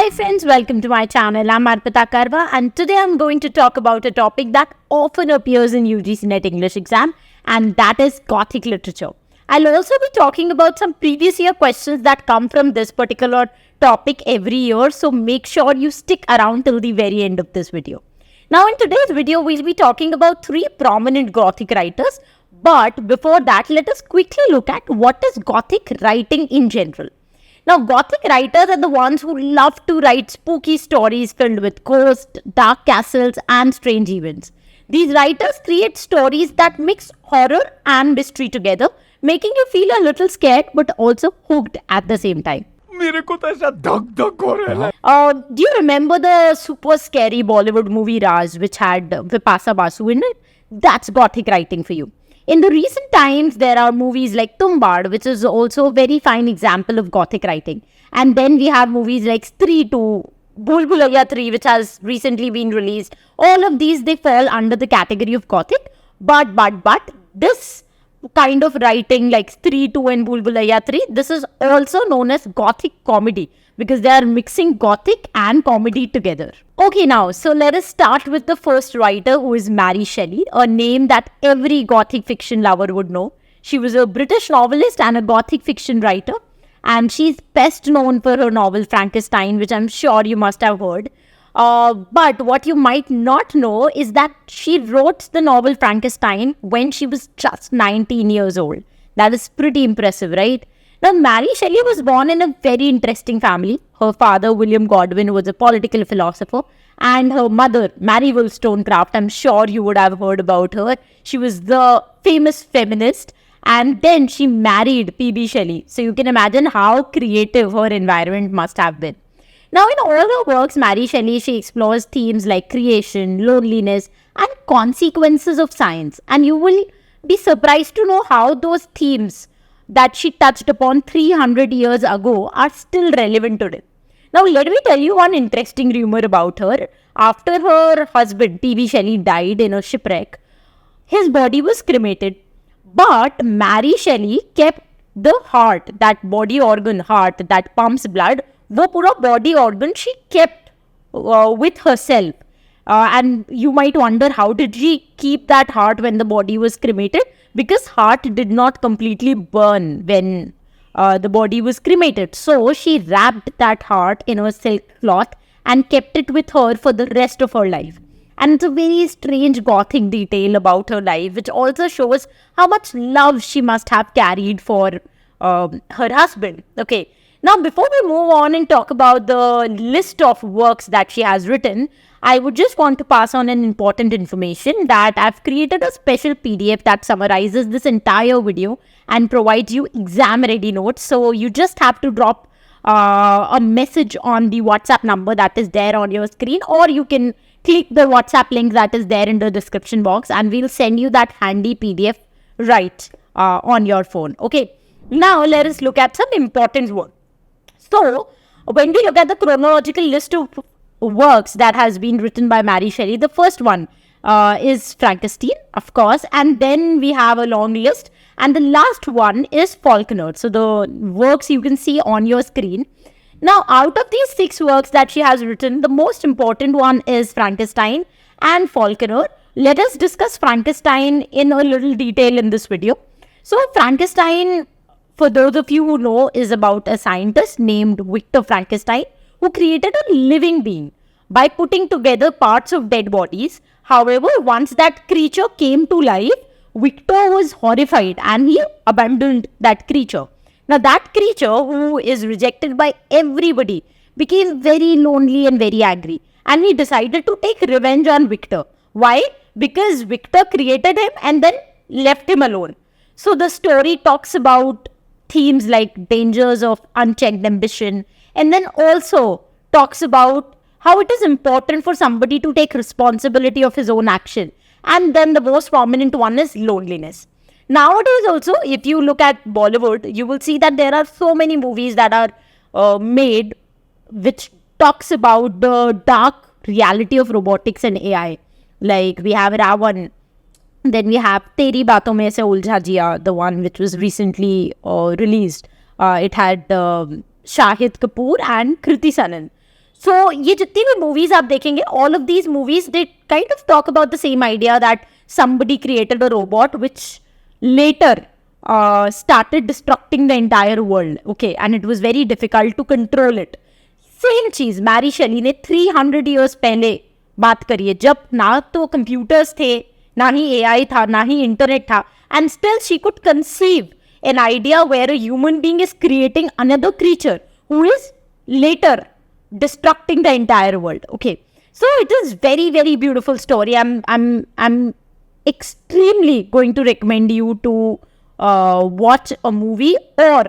Hi friends, welcome to my channel. I'm Arpita Karwa and today I'm going to talk about a topic that often appears in UGC NET English exam, and that is Gothic literature. I'll also be talking about some previous year questions that come from this particular topic every year, so make sure you stick around till the very end of this video. Now in today's video, we'll be talking about three prominent Gothic writers, but before that, let us quickly look at what is Gothic writing in general. Now, Gothic writers are the ones who love to write spooky stories filled with ghosts, dark castles, and strange events. These writers create stories that mix horror and mystery together, making you feel a little scared but also hooked at the same time. मेरे को तो ऐसा धक धक हो रहा है. Do you remember the super scary Bollywood movie Raj, which had Vipasa Basu in it? That's Gothic writing for you. In the recent times, there are movies like Tumbad, which is also a very fine example of Gothic writing. And then we have movies like Stree 2, Bhul Bhulaiya 3, which has recently been released. All of these, they fall under the category of Gothic. But this kind of writing like Stree 2 and Bhul Bhulaiya 3, this is also known as Gothic comedy because they are mixing Gothic and comedy together. Okay, now, so let us start with the first writer, who is Mary Shelley, a name that every Gothic fiction lover would know. She was a British novelist and a Gothic fiction writer, and she's best known for her novel Frankenstein, which I'm sure you must have heard. But what you might not know is that she wrote the novel Frankenstein when she was just 19 years old. That is pretty impressive, right? Now, Mary Shelley was born in a very interesting family. Her father, William Godwin, was a political philosopher, and her mother, Mary Wollstonecraft, I'm sure you would have heard about her. She was the famous feminist, and then she married P.B. Shelley. So you can imagine how creative her environment must have been. Now, in all her works, Mary Shelley, she explores themes like creation, loneliness, and consequences of science. And you will be surprised to know how those themes that she touched upon 300 years ago are still relevant today. Now, let me tell you one interesting rumor about her. After her husband, P.B. Shelley, died in a shipwreck, his body was cremated. But Mary Shelley kept the heart, that body organ heart that pumps blood, the pura body organ she kept with herself. And you might wonder, how did she keep that heart when the body was cremated? Because heart did not completely burn when the body was cremated. So she wrapped that heart in a silk cloth and kept it with her for the rest of her life. And it's a very strange Gothic detail about her life, which also shows how much love she must have carried for her husband. Okay. Now, before we move on and talk about the list of works that she has written, I would just want to pass on an important information that I've created a special PDF that summarizes this entire video and provides you exam-ready notes. So you just have to drop a message on the WhatsApp number that is there on your screen, or you can click the WhatsApp link that is there in the description box, and we'll send you that handy PDF right on your phone. Okay. Now, let us look at some important work. So, when we look at the chronological list of works that has been written by Mary Shelley, the first one is Frankenstein, of course, and then we have a long list, and the last one is Falconer. So, the works you can see on your screen. Now, out of these 6 works that she has written, the most important one is Frankenstein and Falconer. Let us discuss Frankenstein in a little detail in this video. So, Frankenstein, for those of you who know, is about a scientist named Victor Frankenstein who created a living being by putting together parts of dead bodies. However, once that creature came to life, Victor was horrified and he abandoned that creature. Now, that creature, who is rejected by everybody, became very lonely and very angry, and he decided to take revenge on Victor. Why? Because Victor created him and then left him alone. So the story talks about themes like dangers of unchecked ambition, and then also talks about how it is important for somebody to take responsibility of his own action. And then the most prominent one is loneliness. Nowadays also, if you look at Bollywood, you will see that there are so many movies that are made which talks about the dark reality of robotics and AI. Like we have Ravan, then we have Teri Baaton Mein Se Uljha Jiya, the one which was recently released. It had Shahid Kapoor and Kriti Sanon. So ये जितनी भी movies आप देखेंगे, all of these movies, they kind of talk about the same idea that somebody created a robot which later started destructing the entire world. Okay, and it was very difficult to control it. Same चीज Mary शेली ने 300 years पहले बात करी है, जब ना तो computers थे, ना ही एआई था, ना ही इंटरनेट था, and still she could conceive an idea where a human being is creating another creature who is later destructing the entire world. Okay, so it is very, very beautiful story. I'm extremely going to recommend you to watch a movie or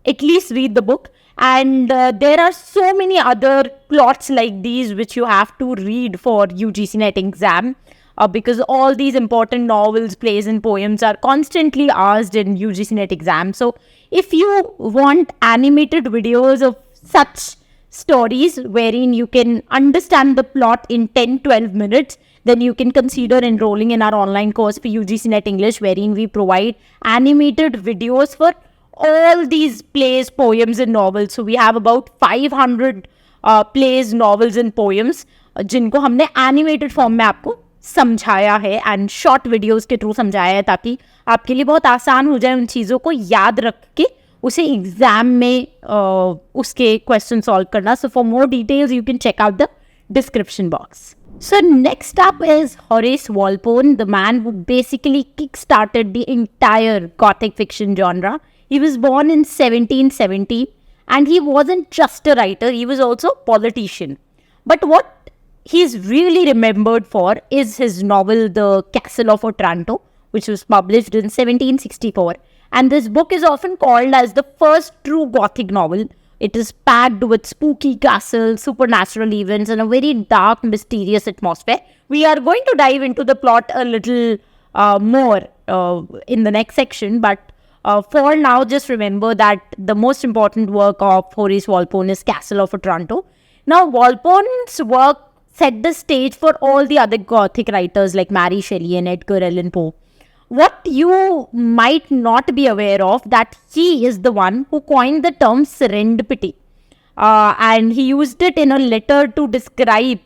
at least read the book. And there are so many other plots like these which you have to read for UGC NET exam. Because all these important novels, plays and poems are constantly asked in UGC NET exam. So if you want animated videos of such stories wherein you can understand the plot in 10-12 minutes, then you can consider enrolling in our online course for UGC NET English, wherein we provide animated videos for all these plays, poems and novels. So we have about 500 plays, novels and poems जिनको हमने animated form में आपको समझाया है and short videos के through समझाया है, ताकि आपके लिए बहुत आसान हो जाए उन चीज़ों को याद रख के उसे एग्जाम में उसके क्वेश्चन सॉल्व करना. So for more details you can check out the description box. So next up is Horace Walpole, the man who basically kick-started the entire Gothic fiction genre. He was born in 1770 and he wasn't just a writer, he was also a politician. But what he's really remembered for is his novel The Castle of Otranto, which was published in 1764. And this book is often called as the first true Gothic novel. It is packed with spooky castles, supernatural events, and a very dark, mysterious atmosphere. We are going to dive into the plot a little more in the next section, but for now, just remember that the most important work of Horace Walpole is Castle of Otranto. Now, Walpole's work set the stage for all the other Gothic writers like Mary Shelley and Edgar Allan Poe. What you might not be aware of, that he is the one who coined the term serendipity. And he used it in a letter to describe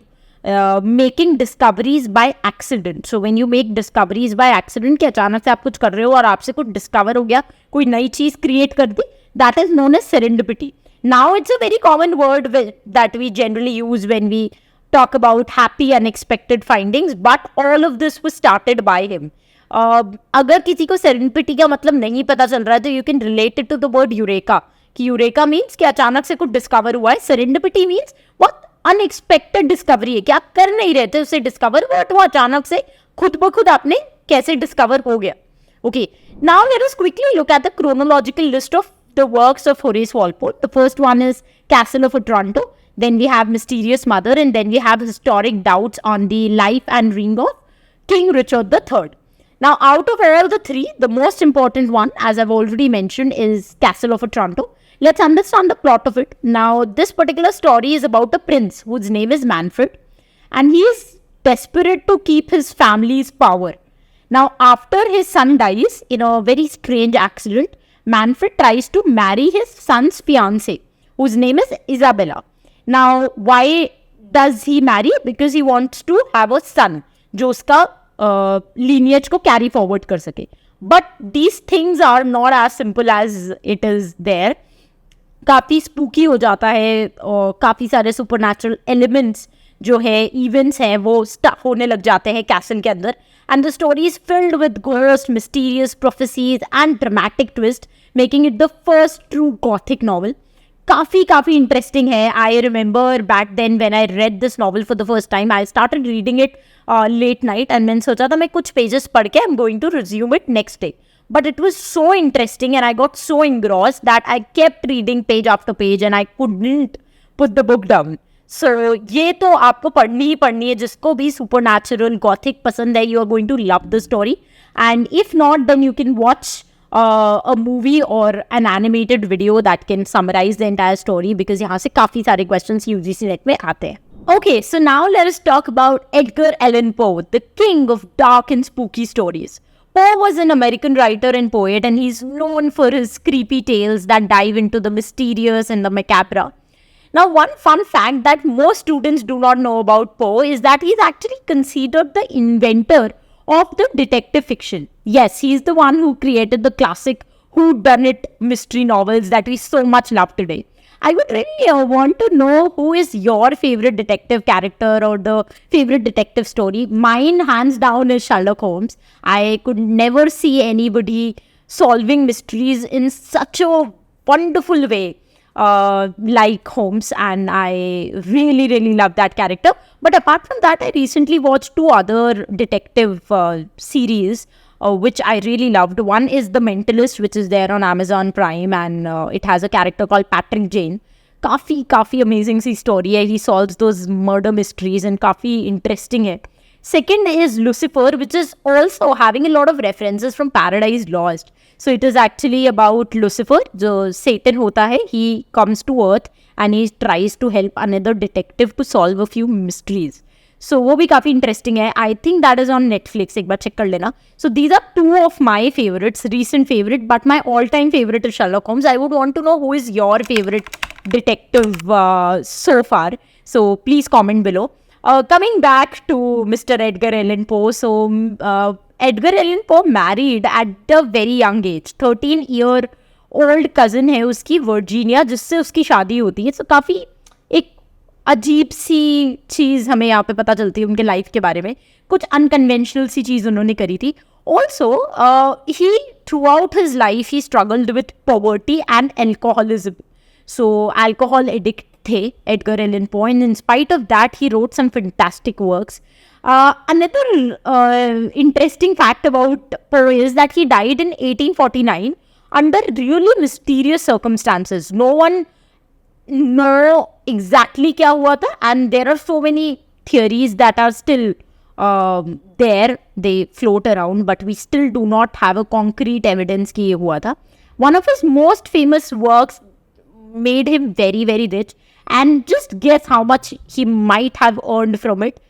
making discoveries by accident. So when you make discoveries by accident, कि अचानक से आप कुछ कर रहे हो और आपसे कुछ discover हो गया, कोई नई चीज create कर दी, that is known as serendipity. Now it's a very common word that we generally use when we talk about happy unexpected findings, but all of this was started by him. अगर किसी को serendipity का मतलब नहीं पता चल रहा है तो you can relate it to the word eureka, कि यूरेका मीन्स कि अचानक से कुछ डिस्कवर हुआ है. सेरेंडिपिटी मीन्स बहुत अनएक्सपेक्टेड डिस्कवरी है कि आप कर नहीं रहे थे उसे डिस्कवर, बट वो अचानक से खुद ब खुद आपने कैसे डिस्कवर हो गया. Okay, now let us quickly look at the chronological list of the works of Horace Walpole. The first one is castle of Otranto, then we have Mysterious Mother, and then we have historic doubts on the life and reign of King Richard III. Now, out of all the three, the most important one, as I've already mentioned, is Castle of Otranto. Let's understand the plot of it. Now, this particular story is about a prince whose name is Manfred, and he is desperate to keep his family's power. Now, after his son dies in a very strange accident, Manfred tries to marry his son's fiancée, whose name is Isabella. Now, why does he marry? Because he wants to have a son, जो उसका lineage को carry forward कर सके. But these things are not as simple as it is there. काफ़ी spooky हो जाता है और काफ़ी सारे supernatural elements जो है events हैं वो stuck होने लग जाते हैं castle के अंदर. And the story is filled with ghosts, mysterious prophecies and dramatic twist, making it the first true Gothic novel. काफ़ी इंटरेस्टिंग है. I remember back then when I read this novel for the first time, I started reading it late night and मैंने सोचा था मैं कुछ pages पढ़ के I am going to resume it next day. But it was so interesting and I got so engrossed that I kept reading page after page and I couldn't put the book down. So ये तो आपको पढ़नी ही है. जिसको भी supernatural gothic पसंद है, you are going to love the story. And if not, then you can watch a movie or an animated video that can summarize the entire story, because यहाँ से काफ़ी सारे questions UGC NET में आते हैं. Okay, so now let us talk about Edgar Allan Poe, the king of dark and spooky stories. Poe was an American writer and poet, and he's known for his creepy tales that dive into the mysterious and the macabre. Now, one fun fact that most students do not know about Poe is that he's actually considered the inventor of the detective fiction. Yes, he's the one who created the classic whodunit mystery novels that we so much love today. I would really want to know who is your favorite detective character or the favorite detective story. Mine, hands down, is Sherlock Holmes. I could never see anybody solving mysteries in such a wonderful way like Holmes, and I really love that character. But apart from that, I recently watched two other detective series which I really loved. One is The Mentalist, which is there on Amazon Prime, and it has a character called Patrick Jane. काफी amazing सी story है. He solves those murder mysteries and काफी interesting है. Second is Lucifer, which is also having a lot of references from Paradise Lost. So it is actually about Lucifer, जो Satan होता है. He comes to earth and he tries to help another detective to solve a few mysteries. So वो भी काफी interesting है. I think that is on Netflix. एक बार check कर लेना. So these are two of my favorites, recent favorite, but my all-time favorite is Sherlock Holmes. I would want to know who is your favorite detective so far. So please comment below. Coming back to Mr. Edgar Allan Poe. So Edgar Allan Poe married at a very young age. 13-year-old cousin है उसकी Virginia, जिससे उसकी शादी होती है. So काफ़ी एक अजीब सी चीज़ हमें यहाँ पे पता चलती है उनके लाइफ के बारे में. कुछ अनकन्वेंशनल सी चीज़ उन्होंने करी थी. Also, he throughout his life he struggled with poverty and alcoholism. So alcohol addict थे Edgar Allan Poe, and in spite of that he wrote some fantastic works. Another interesting fact about Poe is that he died in 1849 under really mysterious circumstances. No one know exactly क्या हुआ था, and there are so many theories that are still there. They float around, but we still do not have a concrete evidence कि ये हुआ था. One of his most famous works made him very rich, and just guess how much he might have earned from it.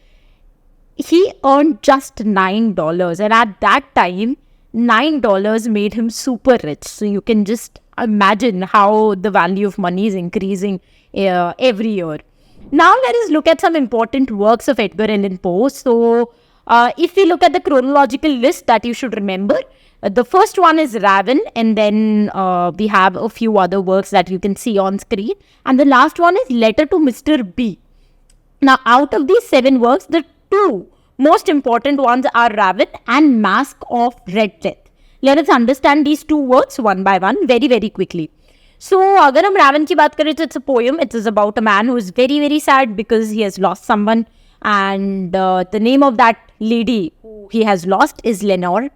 He earned just $9, and at that time $9 made him super rich. So you can just imagine how the value of money is increasing every year. Now let us look at some important works of Edgar Allan Poe. So if we look at the chronological list that you should remember, the first one is Raven, and then we have a few other works that you can see on screen, and the last one is Letter to Mr. B. Now out of these 7 works, the 2 most important ones are Raven and Mask of Red Death. Let us understand these 2 works one by one very quickly. So अगर हम Raven की बात करें, तो it's a poem. It is about a man who is very sad because he has lost someone, and the name of that lady who he has lost is Lenore.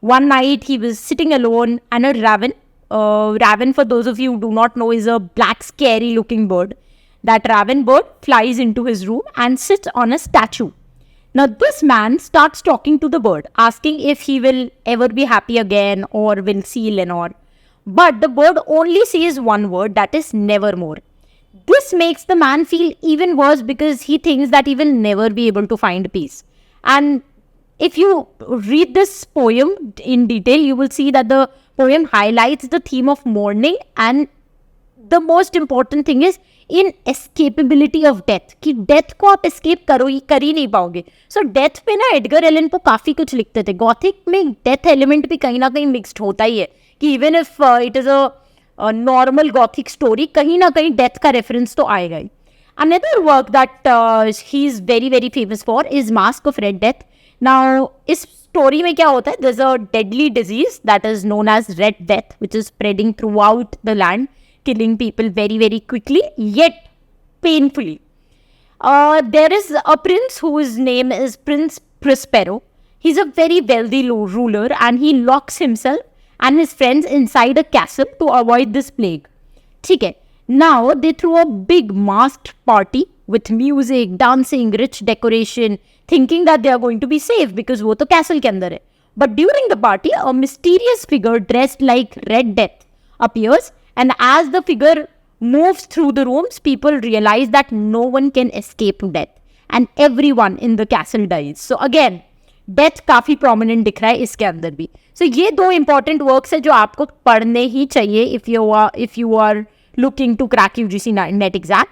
One night he was sitting alone, and a raven, raven for those of you who do not know is a black scary looking bird. That raven bird flies into his room and sits on a statue. Now this man starts talking to the bird, asking if he will ever be happy again or will see Lenore. But the bird only says one word, that is nevermore. This makes the man feel even worse because he thinks that he will never be able to find peace. And if you read this poem in detail, you will see that the poem highlights the theme of mourning, and the most important thing is inescapability of death. कि death को आप escape कर ही नहीं पाओगे. So death पे ना Edgar Allan Poe काफ़ी कुछ लिखते थे. गॉथिक में death element भी कहीं ना कहीं mixed होता ही है कि even if it is a normal gothic story, कहीं ना कहीं death का reference तो आएगा ही. Another work that he is very famous for is Mask of Red Death. Now, इस story में क्या होता है? There's a deadly disease that is known as Red Death, which is spreading throughout the land, killing people very quickly, yet painfully. There is a prince whose name is Prince Prospero. He's a very wealthy ruler, and he locks himself and his friends inside a castle to avoid this plague. ठीक है. Now, they throw a big masked party with music, dancing, rich decoration, thinking that they are going to be safe because वो तो castle के अंदर है. But during the party, a mysterious figure dressed like Red Death appears, and as the figure moves through the rooms, people realize that no one can escape death, and everyone in the castle dies. So again, death काफ़ी prominent दिख रहा है इसके अंदर भी. So ये 2 important works है जो आपको पढ़ने ही चाहिए if you are looking to crack UGC NET exam.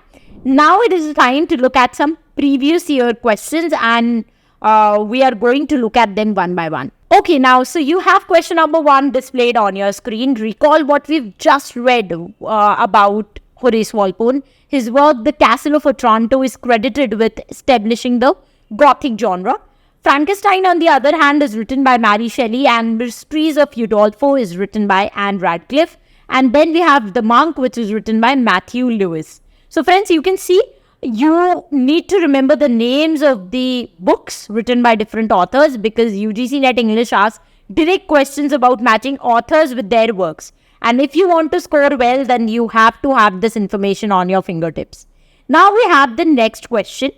Now it is time to look at some previous year questions, and we are going to look at them one by one. Okay, now, so you have question number 1 displayed on your screen. Recall what we've just read about Horace Walpole. His work, The Castle of Otranto, is credited with establishing the Gothic genre. Frankenstein, on the other hand, is written by Mary Shelley, and Mysteries of Udolpho is written by Ann Radcliffe. And then we have The Monk, which is written by Matthew Lewis. So friends, you can see you need to remember the names of the books written by different authors, because UGC NET English asks direct questions about matching authors with their works. And if you want to score well, then you have to have this information on your fingertips. Now we have the next question.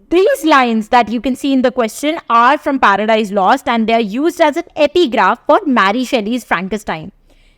These lines that you can see in the question are from Paradise Lost, and they are used as an epigraph for Mary Shelley's Frankenstein.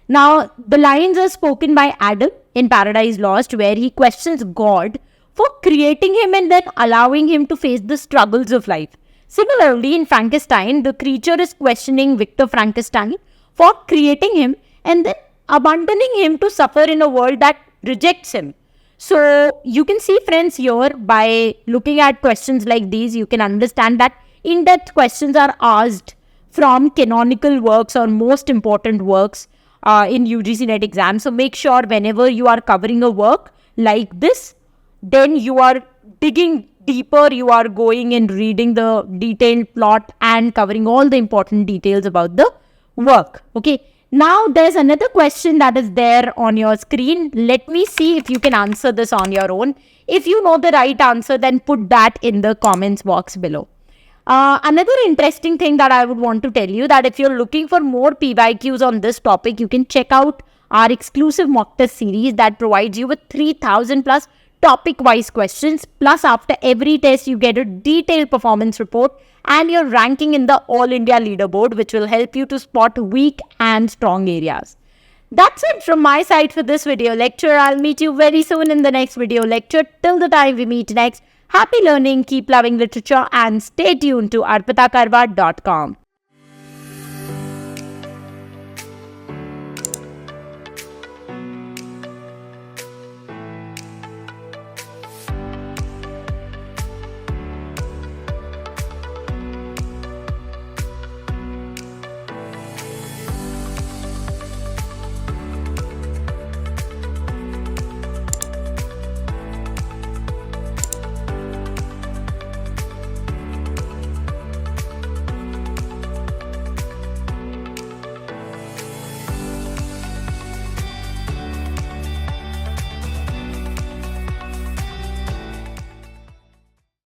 Now, the lines are spoken by Adam in Paradise Lost, where he questions God for creating him and then allowing him to face the struggles of life. Similarly, in Frankenstein, the creature is questioning Victor Frankenstein for creating him and then abandoning him to suffer in a world that rejects him. So, you can see, friends, here by looking at questions like these, you can understand that in-depth questions are asked from canonical works or most important works in UGC NET exams. So, make sure whenever you are covering a work like this, then you are digging deeper, you are going and reading the detailed plot and covering all the important details about the work. Okay, now there's another question that is there on your screen. Let me see if you can answer this on your own. If you know the right answer, then put that in the comments box below. Another interesting thing that I would want to tell you, that if you're looking for more PYQs on this topic, you can check out our exclusive mock test series that provides you with 3000 plus topic-wise questions. Plus, after every test, you get a detailed performance report and your ranking in the All India leaderboard, which will help you to spot weak and strong areas. That's it from my side for this video lecture. I'll meet you very soon in the next video lecture. Till the time we meet next, happy learning, keep loving literature, and stay tuned to arpitakarwa.com.